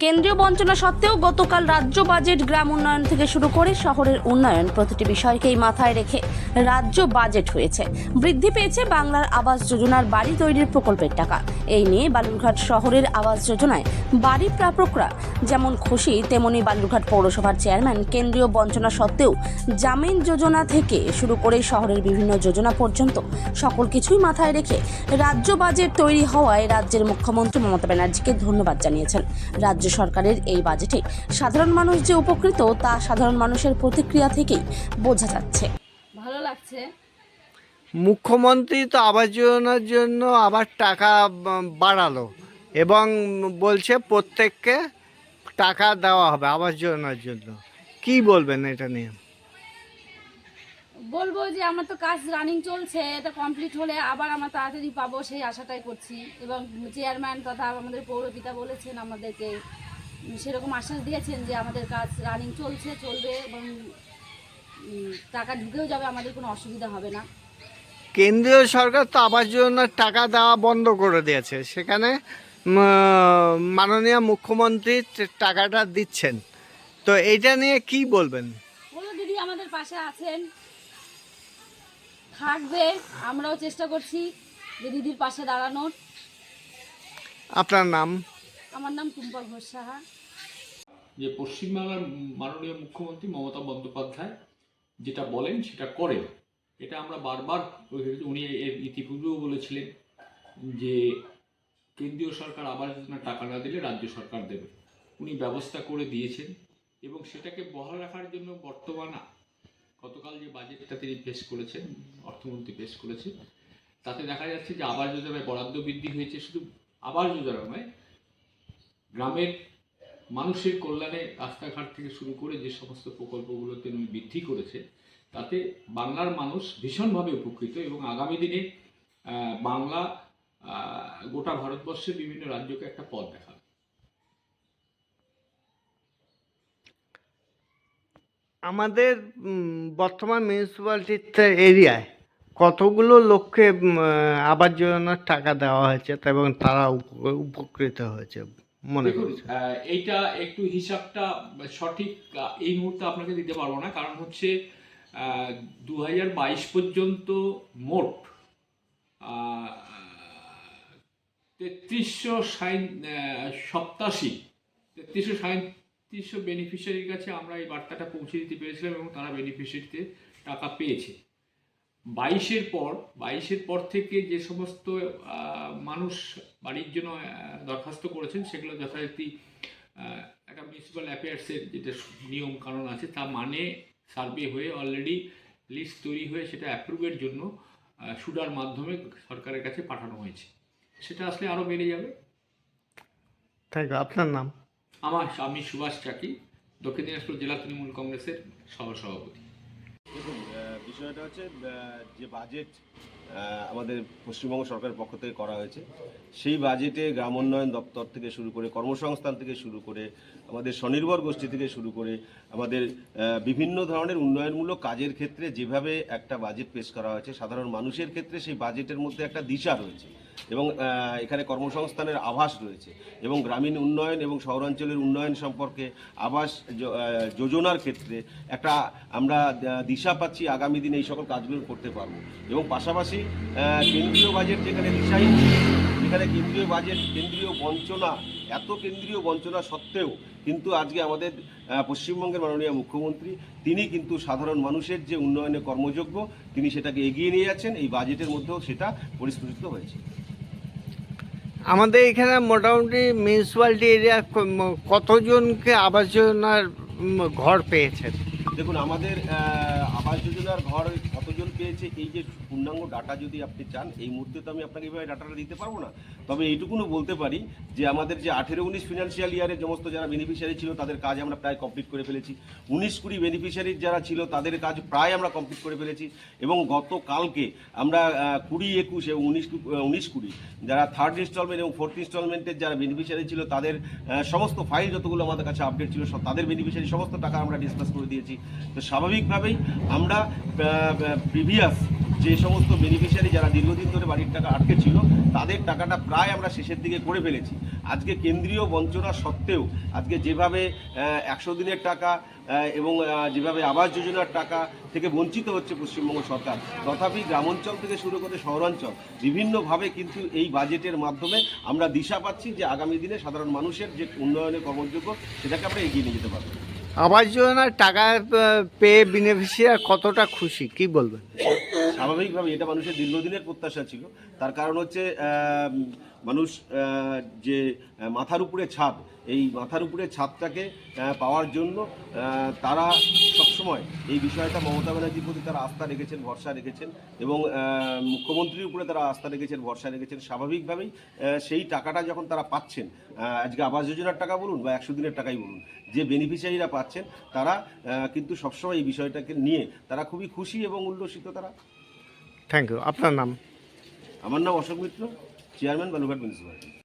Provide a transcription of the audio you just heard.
কেন্দ্রীয় বঞ্চনা সত্ত্বেও গতকাল রাজ্য বাজেট গ্রাম উন্নয়ন থেকে শুরু করে শহরের উন্নয়ন প্রতিটি বিষয়কেই মাথায় রেখে রাজ্য বাজেট হয়েছে। বৃদ্ধি পেয়েছে বাংলার আবাস যোজনার বাড়ি তৈরির প্রকল্পের টাকা। এই নিয়ে বালুরঘাট শহরের আবাস যোজনায় বাড়ি প্রাপকরা যেমন খুশি, তেমনি বালুরঘাট পৌরসভার চেয়ারম্যান কেন্দ্রীয় বঞ্চনা সত্ত্বেও জামিন যোজনা থেকে শুরু করে শহরের বিভিন্ন যোজনা পর্যন্ত সকল কিছুই মাথায় রেখে রাজ্য বাজেট তৈরি হওয়ায় রাজ্যের মুখ্যমন্ত্রী মমতা ব্যানার্জিকে ধন্যবাদ জানিয়েছেন। রাজ্য সরকারের এই বাজেটে সাধারণ মানুষ যে উপকৃত তা সাধারণ মানুষের প্রতিক্রিয়া থেকেই বোঝা যাচ্ছে। ভালো লাগছে। মুখ্যমন্ত্রী তো আবাস যোজনার জন্য আবার টাকা বাড়ালো এবং বলছে প্রত্যেককে টাকা দেওয়া হবে আবাস যোজনার জন্য। কি বলবেন এটা নিয়ে? বলবো যে আমার তো কাজ রানিং চলছে, এটা কমপ্লিট হলে আবার আমরা তাড়াতাড়ি পাবো সেই আশাটাই করছি। এবং চেয়ারম্যান তথা আমাদের পৌরপিতা বলেছেন, আমাদেরকে সেরকম আশ্বাস দিয়েছেন যে আমাদের কাজ রানিং চলবে এবং টাকা ঢুকেও যাবে, আমাদের কোনো অসুবিধা হবে না। কেন্দ্রীয় সরকার তো আবাস যোজনার টাকা দেওয়া বন্ধ করে দিয়েছে, সেখানে মাননীয় মুখ্যমন্ত্রী টাকাটা দিচ্ছেন, তো এইটা নিয়ে কি বলবেন? বলো দিদি আমাদের পাশে আছেন, থাকবে, আমরাও চেষ্টা করছি যে দিদির পাশে দাঁড়ানোর। আপনার নাম? আমার নাম টুম্পা ঘোষ সাহা। যে পশ্চিমবাংলার মাননীয় মুখ্যমন্ত্রী মমতা বন্দ্যোপাধ্যায় যেটা বলেন সেটা করেন, এটা আমরা বারবার উনি এর ইতিপূর্বেও বলেছিলেন যে কেন্দ্রীয় সরকার আবাস যোজনার টাকা না দিলে রাজ্য সরকার দেবে। উনি ব্যবস্থা করে দিয়েছেন এবং সেটাকে বহাল রাখার জন্য বর্তমান গতকাল যে বাজেটটা তিনি পেশ করেছেন, অর্থমন্ত্রী পেশ করেছেন, তাতে দেখা যাচ্ছে যে আবাস যোজনায় বরাদ্দ বৃদ্ধি হয়েছে। শুধু আবাস যোজনা নয়, গ্রামের মানুষের কল্যাণে রাস্তাঘাট থেকে শুরু করে যে সমস্ত প্রকল্পগুলোতে উনি বৃদ্ধি করেছে, তাতে বাংলার মানুষ ভীষণভাবে উপকৃত এবং আগামী দিনে বাংলা গোটা ভারতবর্ষের বিভিন্ন রাজ্যকে একটা পথ দেখাবে। আমাদের বর্তমান মিউনিসিপ্যালিটিতে এরিয়ায় কতগুলো লোককে আবাস যোজনার টাকা দেওয়া হয়েছে এবং তারা উপকৃত হয়েছে মনে করছে? এইটা একটু হিসাবটা সঠিক এই মুহূর্তে আপনাকে দিতে পারবো না, কারণ হচ্ছে 2022 পর্যন্ত মোট 3387 বেনিফিশিয়ারির কাছে আমরা এই বার্তাটা পৌঁছে দিতে পেরেছিলাম এবং তারা বেনিফিশিয়ারিতে টাকা পেয়েছে। 22-এর পর থেকে যে সমস্ত মানুষ বাড়ির জন্য দরখাস্ত করেছেন, সেগুলো যথারীতি একটা মিউনিসিপ্যাল অ্যাফেয়ার্সের যেটা নিয়ম কানুন আছে তা মানে সার্ভে হয়ে অলরেডি লিস্ট তৈরি হয়ে সেটা অ্যাপ্রুভের জন্য সুডার মাধ্যমে সরকারের কাছে পাঠানো হয়েছে। সেটা আসলে আরও বেড়ে যাবে। Thank you. আপনার নাম? আমি সুভাষ চাকি, দক্ষিণ দিনাজপুর জেলা তৃণমূল কংগ্রেসের সহসভাপতি। দেখুন, বিষয়টা হচ্ছে যে বাজেট আমাদের পশ্চিমবঙ্গ সরকারের পক্ষ থেকে করা হয়েছে, সেই বাজেটে গ্রাম উন্নয়ন দপ্তর থেকে শুরু করে, কর্মসংস্থান থেকে শুরু করে, আমাদের স্বনির্ভর গোষ্ঠী থেকে শুরু করে, আমাদের বিভিন্ন ধরনের উন্নয়নমূলক কাজের ক্ষেত্রে যেভাবে একটা বাজেট পেশ করা হয়েছে, সাধারণ মানুষের ক্ষেত্রে সেই বাজেটের মধ্যে একটা দিশা রয়েছে এবং এখানে কর্মসংস্থানের আভাস রয়েছে এবং গ্রামীণ উন্নয়ন এবং শহরাঞ্চলের উন্নয়ন সম্পর্কে আবাস যোজনার ক্ষেত্রে একটা আমরা দিশা পাচ্ছি। আগামী দিনে এই সকল কাজগুলো করতে পারবো এবং পাশাপাশি কেন্দ্রীয় বাজেট যেখানে দিশাহীন, যেখানে কেন্দ্রীয় বাজেট কেন্দ্রীয় বঞ্চনা সত্ত্বেও কিন্তু আজকে আমাদের পশ্চিমবঙ্গের মাননীয় মুখ্যমন্ত্রী তিনি কিন্তু সাধারণ মানুষের যে উন্নয়নে কর্মযোগ্য, তিনি সেটাকে এগিয়ে নিয়ে যাচ্ছেন। এই বাজেটের মধ্যেও সেটা পরিস্ফুটিত হয়েছে। আমাদের এখানে মোটামুটি মিউনিসিপ্যালিটি এরিয়া কতজনকে আবাস যোজনার ঘর পেয়েছেন? দেখুন, আমাদের আবাস যোজনার ঘর কতজন পেয়েছে এই যে পূর্ণাঙ্গ ডাটা যদি আপনি চান, এই মুহূর্তে তো আমি আপনাকে এইভাবে ডাটাটা দিতে পারবো না। তবে এইটুকুনও বলতে পারি যে আমাদের যে 18-19 ফিনান্সিয়াল ইয়ারে সমস্ত যারা বেনিফিশিয়ারি ছিল তাদের কাজ আমরা প্রায় কমপ্লিট করে ফেলেছি। 19-20 বেনিফিশিয়ারি যারা ছিল তাদের কাজ প্রায় আমরা কমপ্লিট করে ফেলেছি এবং গতকালকে আমরা 20-21 এবং 19-20 যারা থার্ড ইনস্টলমেন্ট এবং ফোর্থ ইনস্টলমেন্টের যারা বেনিফিশিয়ারি ছিল তাদের সমস্ত ফাইল যতগুলো আমাদের কাছে আপডেট ছিল তাদের বেনিফিশিয়ারি সমস্ত টাকা আমরা ডিসকাস করে দিয়েছি। তো স্বাভাবিকভাবেই আমরা প্রিভিয়াস যে সমস্ত বেনিফিশিয়ারি যারা দীর্ঘদিন ধরে বাড়ির টাকা আটকে ছিল তাদের টাকাটা প্রায় আমরা শেষের দিকে করে ফেলেছি। আজকে কেন্দ্রীয় বঞ্চনা সত্ত্বেও আজকে যেভাবে 100 দিনের টাকা এবং যেভাবে আবাস যোজনার টাকা থেকে বঞ্চিত হচ্ছে পশ্চিমবঙ্গ সরকার, তথাপি গ্রামাঞ্চল থেকে শুরু করে শহরাঞ্চল বিভিন্নভাবে কিন্তু এই বাজেটের মাধ্যমে আমরা দিশা পাচ্ছি যে আগামী দিনে সাধারণ মানুষের যে উন্নয়নের কর্মযোগ্য সেটাকে আমরা এগিয়ে নিয়ে যেতে পারবো। আবাস যোজনার টাকা পেয়ে বেনিফিশিয়ারি কতটা খুশি কি বলবেন? স্বাভাবিকভাবে এটা মানুষের দীর্ঘদিনের প্রত্যাশা ছিল। তার কারণ হচ্ছে মানুষ যে মাথার উপরে ছাদ, এই মাথার উপরে ছাদটাকে পাওয়ার জন্য তারা সবসময় এই বিষয়টা মমতা ব্যানার্জির প্রতি তারা আস্থা রেখেছেন, ভরসা রেখেছেন এবং মুখ্যমন্ত্রীর উপরে তারা আস্থা রেখেছেন, ভরসা রেখেছেন। স্বাভাবিকভাবেই সেই টাকাটা যখন তারা পাচ্ছেন, আজকে আবাস যোজনার টাকা বলুন বা 100 দিনের টাকাই বলুন, যে বেনিফিশিয়ারিরা পাচ্ছেন তারা কিন্তু সবসময় এই বিষয়টাকে নিয়ে তারা খুবই খুশি এবং উল্লসিত তারা। Thank you. আপনার নাম? আমার নাম অশোক মিত্র, চেয়ারম্যান বালুরঘাট মিউনিসিপ্যালিটি।